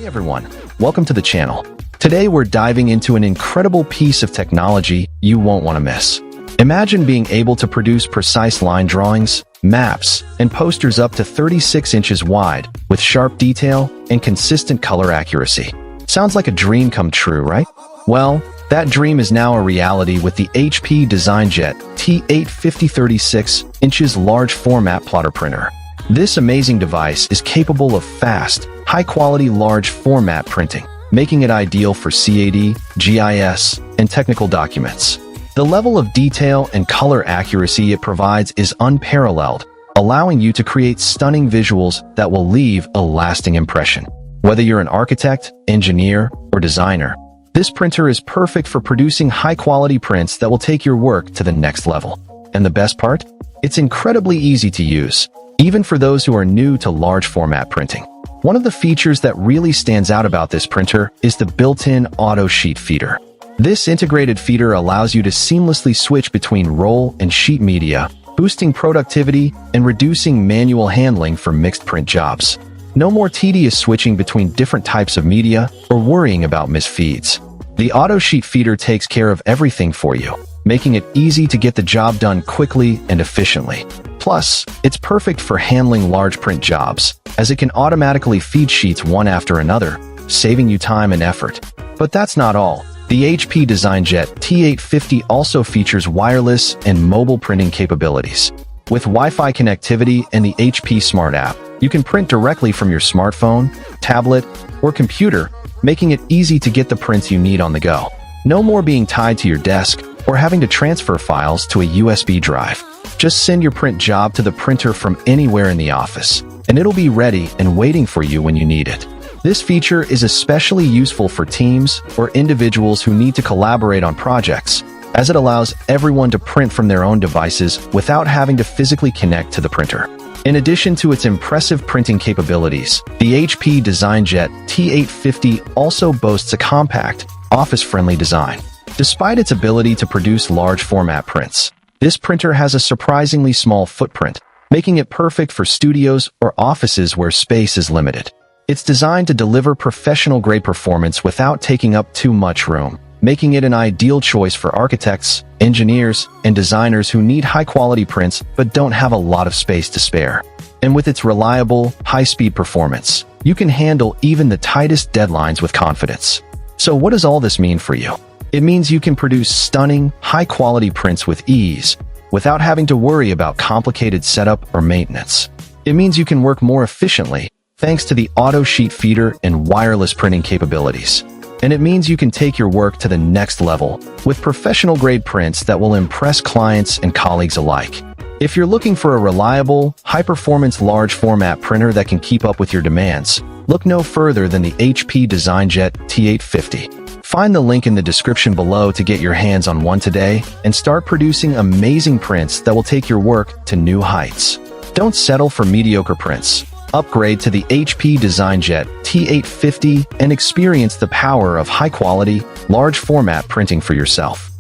Hey everyone, welcome to the channel. Today we're diving into an incredible piece of technology you won't want to miss. Imagine being able to produce precise line drawings, maps, and posters up to 36 inches wide with sharp detail and consistent color accuracy. Sounds like a dream come true, right? Well, that dream is now a reality with the HP DesignJet T850 36 inches large format plotter printer. This amazing device is capable of fast, high-quality large format printing, making it ideal for CAD, GIS, and technical documents. The level of detail and color accuracy it provides is unparalleled, allowing you to create stunning visuals that will leave a lasting impression. Whether you're an architect, engineer, or designer, this printer is perfect for producing high-quality prints that will take your work to the next level. And the best part? It's incredibly easy to use, even for those who are new to large format printing. One of the features that really stands out about this printer is the built-in auto sheet feeder. This integrated feeder allows you to seamlessly switch between roll and sheet media, boosting productivity and reducing manual handling for mixed print jobs. No more tedious switching between different types of media or worrying about misfeeds. The auto sheet feeder takes care of everything for you, making it easy to get the job done quickly and efficiently. Plus, it's perfect for handling large print jobs, as it can automatically feed sheets one after another, saving you time and effort. But that's not all. The HP DesignJet T850 also features wireless and mobile printing capabilities. With Wi-Fi connectivity and the HP Smart app, you can print directly from your smartphone, tablet, or computer, making it easy to get the prints you need on the go. No more being tied to your desk or having to transfer files to a USB drive. Just send your print job to the printer from anywhere in the office, and it'll be ready and waiting for you when you need it. This feature is especially useful for teams or individuals who need to collaborate on projects, as it allows everyone to print from their own devices without having to physically connect to the printer. In addition to its impressive printing capabilities, the HP DesignJet T850 also boasts a compact, office-friendly design. Despite its ability to produce large format prints, this printer has a surprisingly small footprint, making it perfect for studios or offices where space is limited. It's designed to deliver professional-grade performance without taking up too much room, making it an ideal choice for architects, engineers, and designers who need high-quality prints but don't have a lot of space to spare. And with its reliable, high-speed performance, you can handle even the tightest deadlines with confidence. So what does all this mean for you? It means you can produce stunning, high-quality prints with ease, without having to worry about complicated setup or maintenance. It means you can work more efficiently, thanks to the auto sheet feeder and wireless printing capabilities. And it means you can take your work to the next level with professional-grade prints that will impress clients and colleagues alike. If you're looking for a reliable, high-performance large-format printer that can keep up with your demands, look no further than the HP DesignJet T850. Find the link in the description below to get your hands on one today and start producing amazing prints that will take your work to new heights. Don't settle for mediocre prints. Upgrade to the HP DesignJet T850 and experience the power of high-quality, large-format printing for yourself.